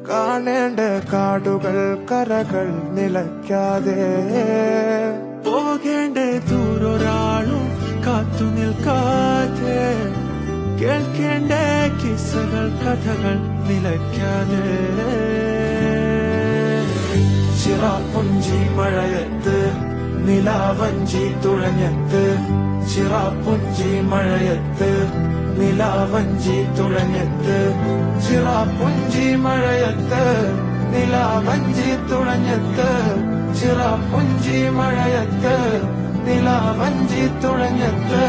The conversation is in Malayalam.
കാണേണ്ട കാടുകൾ കരകൾ നിലയ്ക്കാതെ പോകേണ്ട ദൂരൊരാളും കാത്തു നിൽക്കാതെ കേൾക്കേണ്ട കിസ്സകൾ കഥകൾ നിലയ്ക്കാതെ ചിറാപ്പുഞ്ചി മഴയത്ത് നിലാവഞ്ചി തുഴഞ്ഞത്ത് ചിറാപ്പുഞ്ചി മഴയത്ത് നിലാവഞ്ചി തുഴഞ്ഞത്ത് ചിറാപ്പുഞ്ചി മഴയത്ത് നിലാവഞ്ചി തുഴഞ്ഞത്ത് ചിറാപ്പുഞ്ചി മഴയത്ത് നിലാവഞ്ചി തുഴഞ്ഞത്ത്